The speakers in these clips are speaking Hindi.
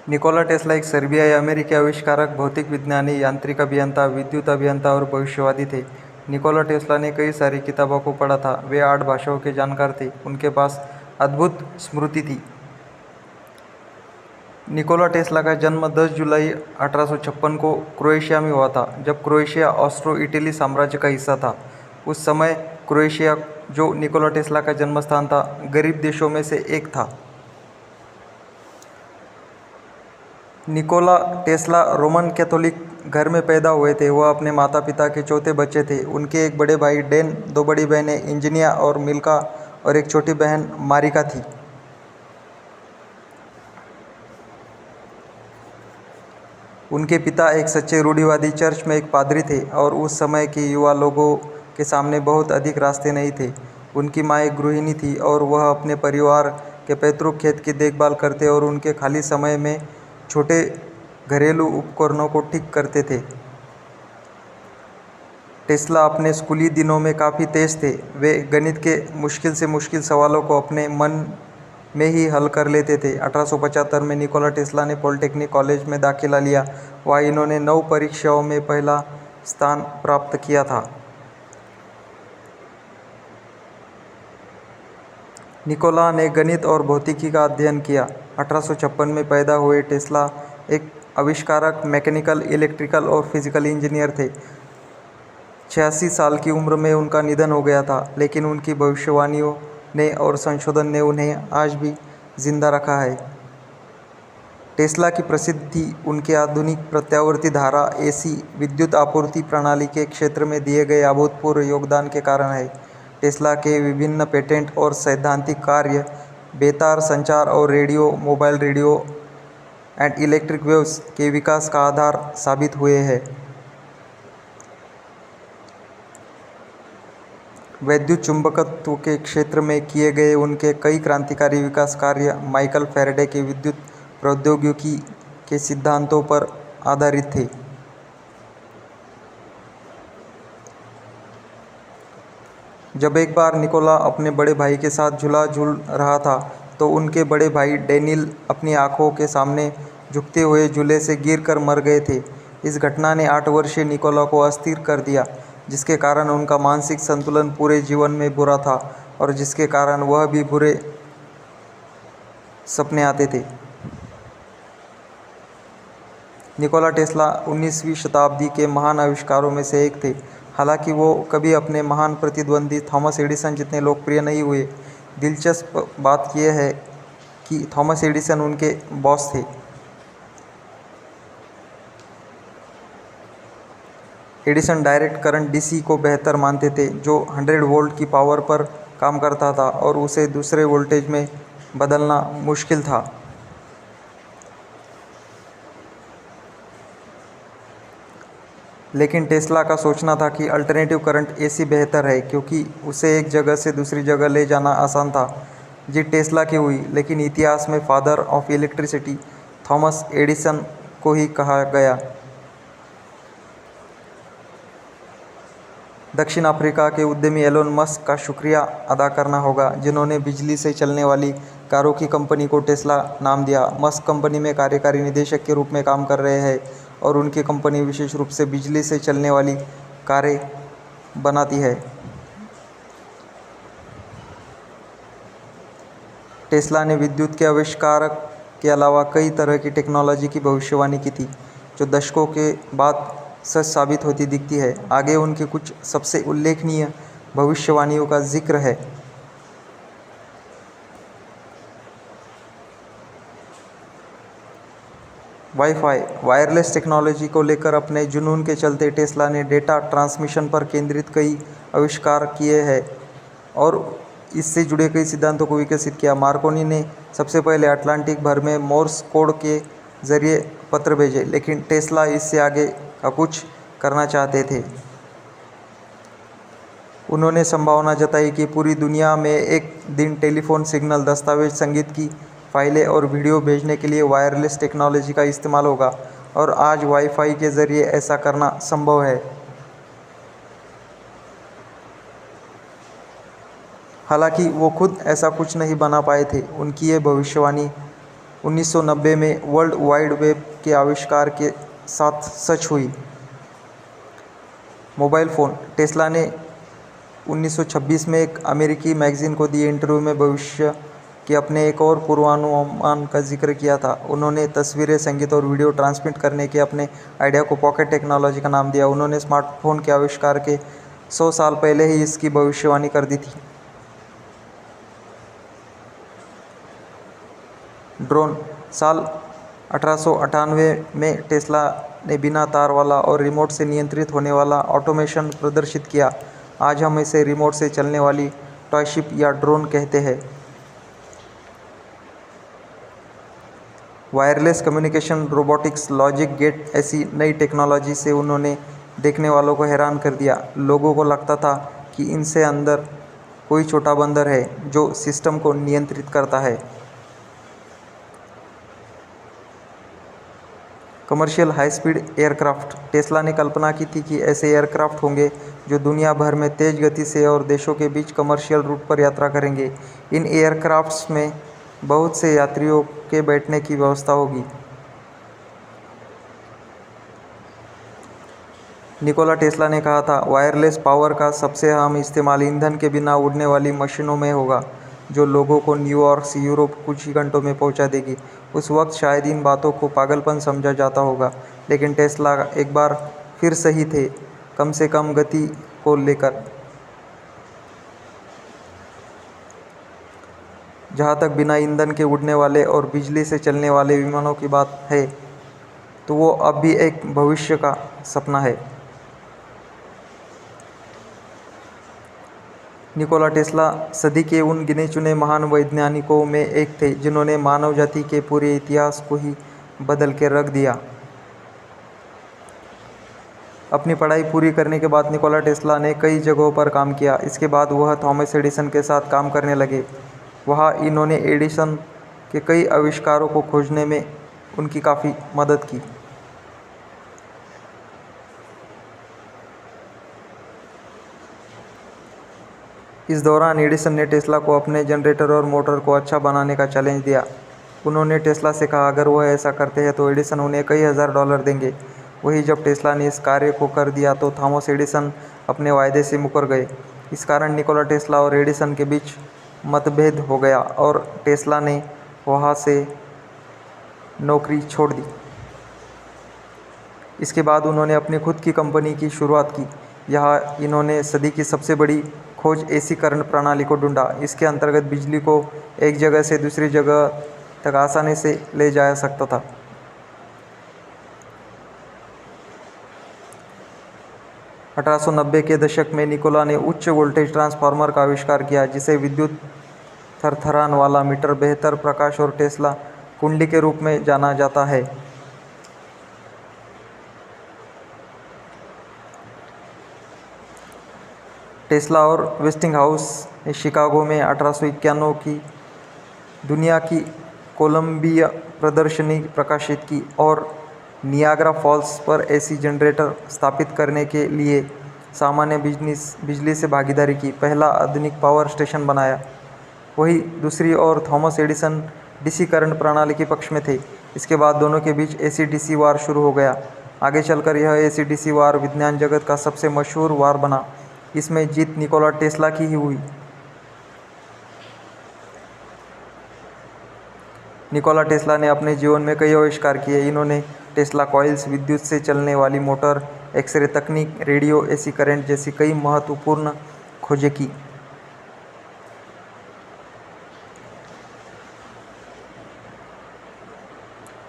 निकोला टेस्ला एक सर्बियाई अमेरिकी आविष्कारक, भौतिक विज्ञानी, यांत्रिक अभियंता, विद्युत अभियंता और भविष्यवादी थे। निकोला टेस्ला ने कई सारी किताबों को पढ़ा था। वे 8 भाषाओं के जानकार थे। उनके पास अद्भुत स्मृति थी। निकोला टेस्ला का जन्म 10 जुलाई 1856 को क्रोएशिया में हुआ था, जब क्रोएशिया ऑस्ट्रो-इटली साम्राज्य का हिस्सा था। उस समय क्रोएशिया, जो निकोला टेस्ला का जन्मस्थान था, गरीब देशों में से एक था। निकोला टेस्ला रोमन कैथोलिक घर में पैदा हुए थे। वह अपने माता पिता के चौथे बच्चे थे। उनके एक बड़े भाई डेन, 2 बड़ी बहनें इंजिनिया और मिल्का और एक छोटी बहन मारिका थी। उनके पिता एक सच्चे रूढ़िवादी चर्च में एक पादरी थे और उस समय के युवा लोगों के सामने बहुत अधिक रास्ते नहीं थे। उनकी माँ एक गृहिणी थी और वह अपने परिवार के पैतृक खेत की देखभाल करते और उनके खाली समय में छोटे घरेलू उपकरणों को ठीक करते थे। टेस्ला अपने स्कूली दिनों में काफ़ी तेज थे। वे गणित के मुश्किल से मुश्किल सवालों को अपने मन में ही हल कर लेते थे। 1875 में निकोला टेस्ला ने पॉलिटेक्निक कॉलेज में दाखिला लिया। वहाँ इन्होंने 9 परीक्षाओं में पहला स्थान प्राप्त किया था। निकोला ने गणित और भौतिकी का अध्ययन किया। 1856 में पैदा हुए टेस्ला एक आविष्कारक, मैकेनिकल, इलेक्ट्रिकल और फिजिकल इंजीनियर थे। 86 साल की उम्र में उनका निधन हो गया था, लेकिन उनकी भविष्यवाणियों ने और संशोधन ने उन्हें आज भी जिंदा रखा है। टेस्ला की प्रसिद्धि उनके आधुनिक प्रत्यावर्ती धारा एसी विद्युत आपूर्ति प्रणाली के क्षेत्र में दिए गए अभूतपूर्व योगदान के कारण है। टेस्ला के विभिन्न पेटेंट और सैद्धांतिक कार्य बेतार संचार और radio, mobile radio and electric waves के विकास का आधार साबित हुए हैं। वैद्युत चुंबकत्व के क्षेत्र में किए गए उनके कई क्रांतिकारी विकास कार्य माइकल फैराडे के विद्युत प्रौद्योगिकी के सिद्धांतों पर आधारित थे। जब एक बार निकोला अपने बड़े भाई के साथ झूला झूल रहा था, तो उनके बड़े भाई डेनियल अपनी आंखों के सामने झुकते हुए झूले से गिरकर मर गए थे। इस घटना ने 8 वर्षीय निकोला को अस्थिर कर दिया, जिसके कारण उनका मानसिक संतुलन पूरे जीवन में बुरा था और जिसके कारण वह भी बुरे सपने आते थे। निकोला टेस्ला 19वीं शताब्दी के महान आविष्कारों में से एक थे। हालांकि वो कभी अपने महान प्रतिद्वंदी थॉमस एडिसन जितने लोकप्रिय नहीं हुए। दिलचस्प बात यह है कि थॉमस एडिसन उनके बॉस थे। एडिसन डायरेक्ट करंट डीसी को बेहतर मानते थे, जो 100 वोल्ट की पावर पर काम करता था और उसे दूसरे वोल्टेज में बदलना मुश्किल था। लेकिन टेस्ला का सोचना था कि अल्टरनेटिव करंट एसी बेहतर है, क्योंकि उसे एक जगह से दूसरी जगह ले जाना आसान था। जीत टेस्ला की हुई, लेकिन इतिहास में father of electricity Thomas Edison को ही कहा गया। दक्षिण अफ्रीका के उद्यमी एलोन मस्क का शुक्रिया अदा करना होगा, जिन्होंने बिजली से चलने वाली कारों की कंपनी को टेस्ला नाम दिया। मस्क कंपनी में कार्यकारी निदेशक के रूप में काम कर रहे हैं और उनकी कंपनी विशेष रूप से बिजली से चलने वाली कारें बनाती है। टेस्ला ने विद्युत के आविष्कार के अलावा कई तरह की टेक्नोलॉजी की भविष्यवाणी की थी, जो दशकों के बाद सच साबित होती दिखती है। आगे उनकी कुछ सबसे उल्लेखनीय भविष्यवाणियों का जिक्र है। वाईफाई वायरलेस टेक्नोलॉजी को लेकर अपने जुनून के चलते टेस्ला ने डेटा ट्रांसमिशन पर केंद्रित कई आविष्कार किए हैं और इससे जुड़े कई सिद्धांतों को विकसित किया। मार्कोनी ने सबसे पहले अटलांटिक भर में मोर्स कोड के जरिए पत्र भेजे, लेकिन टेस्ला इससे आगे का कुछ करना चाहते थे। उन्होंने संभावना जताई कि पूरी दुनिया में एक दिन टेलीफोन सिग्नल, दस्तावेज, संगीत की फाइलें और वीडियो भेजने के लिए वायरलेस टेक्नोलॉजी का इस्तेमाल होगा, और आज वाईफाई के जरिए ऐसा करना संभव है। हालांकि वो खुद ऐसा कुछ नहीं बना पाए थे। उनकी ये भविष्यवाणी 1990 में वर्ल्ड वाइड वेब के आविष्कार के साथ सच हुई। Mobile phone. टेस्ला ने 1926 में एक अमेरिकी मैगज़ीन को दिए इंटरव्यू में भविष्य के अपने एक और पूर्वानुमान का जिक्र किया था। उन्होंने तस्वीरें, संगीत और वीडियो ट्रांसमिट करने के अपने आइडिया को पॉकेट टेक्नोलॉजी का नाम दिया। उन्होंने स्मार्टफोन के आविष्कार के 100 साल पहले ही इसकी भविष्यवाणी कर दी थी। ड्रोन। साल 1898 में टेस्ला ने बिना तार वाला और रिमोट से नियंत्रित होने वाला ऑटोमेशन प्रदर्शित किया। आज हम इसे रिमोट से चलने वाली टॉय शिप या ड्रोन कहते हैं। Wireless communication, robotics, logic gate ऐसी नई टेक्नोलॉजी से उन्होंने देखने वालों को हैरान कर दिया। लोगों को लगता था कि इनसे अंदर कोई छोटा बंदर है जो सिस्टम को नियंत्रित करता है। Commercial high speed aircraft. Tesla ने कल्पना की थी कि ऐसे एयरक्राफ्ट होंगे जो दुनिया भर में तेज़ गति से और देशों के बीच कमर्शियल रूट पर यात्रा करेंगे। इन एयरक्राफ्ट्स में बहुत से यात्रियों के बैठने की व्यवस्था होगी। निकोला टेस्ला ने कहा था, वायरलेस पावर का सबसे अहम इस्तेमाल ईंधन के बिना उड़ने वाली मशीनों में होगा, जो लोगों को न्यूयॉर्क से यूरोप कुछ ही घंटों में पहुंचा देगी। उस वक्त शायद इन बातों को पागलपन समझा जाता होगा, लेकिन टेस्ला एक बार फिर सही थे, कम से कम गति को लेकर। जहाँ तक बिना ईंधन के उड़ने वाले और बिजली से चलने वाले विमानों की बात है, तो वो अब भी एक भविष्य का सपना है। निकोला टेस्ला सदी के उन गिने चुने महान वैज्ञानिकों में एक थे जिन्होंने मानव जाति के पूरे इतिहास को ही बदल के रख दिया। अपनी पढ़ाई पूरी करने के बाद निकोला टेस्ला ने कई जगहों पर काम किया। इसके बाद वह थॉमस एडिसन के साथ काम करने लगे। वहाँ इन्होंने एडिसन के कई आविष्कारों को खोजने में उनकी काफ़ी मदद की। इस दौरान एडिसन ने टेस्ला को अपने जनरेटर और मोटर को अच्छा बनाने का चैलेंज दिया। उन्होंने टेस्ला से कहा अगर वह ऐसा करते हैं तो एडिसन उन्हें कई हज़ार डॉलर देंगे। वही जब टेस्ला ने इस कार्य को कर दिया तो थॉमस एडिसन अपने वायदे से मुकर गए। इस कारण निकोला टेस्ला और एडिसन के बीच मतभेद हो गया और टेस्ला ने वहाँ से नौकरी छोड़ दी। इसके बाद उन्होंने अपनी खुद की कंपनी की शुरुआत की। यहाँ इन्होंने सदी की सबसे बड़ी खोज एसी करंट प्रणाली को ढूंढा। इसके अंतर्गत बिजली को एक जगह से दूसरी जगह तक आसानी से ले जाया सकता था। 1890 के दशक में निकोला ने उच्च वोल्टेज ट्रांसफार्मर का आविष्कार किया, जिसे विद्युत थरथरान वाला मीटर, बेहतर प्रकाश और टेस्ला कुंडली के रूप में जाना जाता है। टेस्ला और वेस्टिंगहाउस ने शिकागो में 1891 की दुनिया की कोलंबिया प्रदर्शनी प्रकाशित की और नियाग्रा फॉल्स पर एसी जनरेटर स्थापित करने के लिए सामान्य बिजली से भागीदारी की, पहला आधुनिक पावर स्टेशन बनाया। वहीं दूसरी ओर थॉमस एडिसन डीसी करंट प्रणाली के पक्ष में थे। इसके बाद दोनों के बीच एसी डीसी वार शुरू हो गया। आगे चलकर यह एसी डीसी वार विज्ञान जगत का सबसे मशहूर वार बना। इसमें जीत निकोला टेस्ला की ही हुई। निकोला टेस्ला ने अपने जीवन में कई आविष्कार किए। इन्होंने टेस्ला कॉइल्स, विद्युत से चलने वाली मोटर, एक्सरे तकनीक, रेडियो, एसी करंट जैसी कई महत्वपूर्ण खोजें की।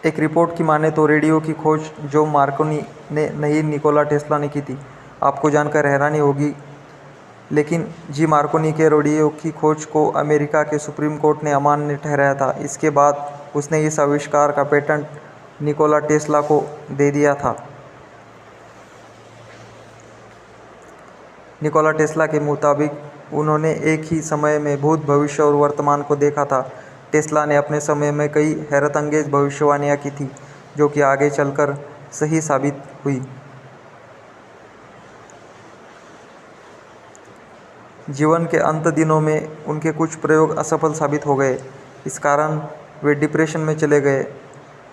एक रिपोर्ट की माने तो रेडियो की खोज जो मार्कोनी ने नहीं, निकोला टेस्ला ने की थी। आपको जानकर हैरानी होगी, लेकिन जी मार्कोनी के रेडियो की खोज को अमेरिका के सुप्रीम कोर्ट ने अमान्य ठहराया था। इसके बाद उसने इस आविष्कार का पेटेंट निकोला टेस्ला को दे दिया था। निकोला टेस्ला के मुताबिक उन्होंने एक ही समय में भूत, भविष्य और वर्तमान को देखा था। टेस्ला ने अपने समय में कई हैरतअंगेज भविष्यवाणियाँ की थी, जो कि आगे चलकर सही साबित हुई। जीवन के अंत दिनों में उनके कुछ प्रयोग असफल साबित हो गए। इस कारण वे डिप्रेशन में चले गए।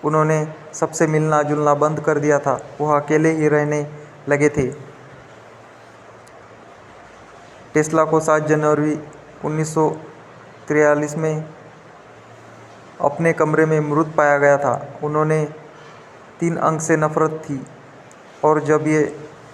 उन्होंने सबसे मिलना जुलना बंद कर दिया था, वह अकेले ही रहने लगे थे। टेस्ला को 7 जनवरी 1943 में अपने कमरे में मृत पाया गया था। उन्होंने 3 अंक से नफरत थी और जब ये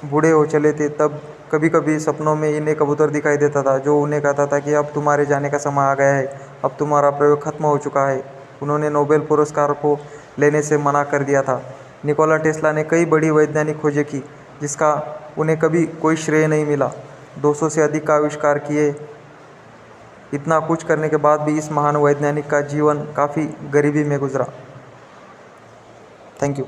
बूढ़े हो चले थे तब कभी कभी सपनों में इन्हें कबूतर दिखाई देता था जो उन्हें कहता था कि अब तुम्हारे जाने का समय आ गया है, अब तुम्हारा प्रयोग खत्म हो चुका है। उन्होंने नोबेल पुरस्कार को लेने से मना कर दिया था। निकोला टेस्ला ने कई बड़ी वैज्ञानिक खोजें की जिसका उन्हें कभी कोई श्रेय नहीं मिला। 200 से अधिक का आविष्कार किए। इतना कुछ करने के बाद भी इस महान वैज्ञानिक का जीवन काफ़ी गरीबी में गुजरा। Thank you.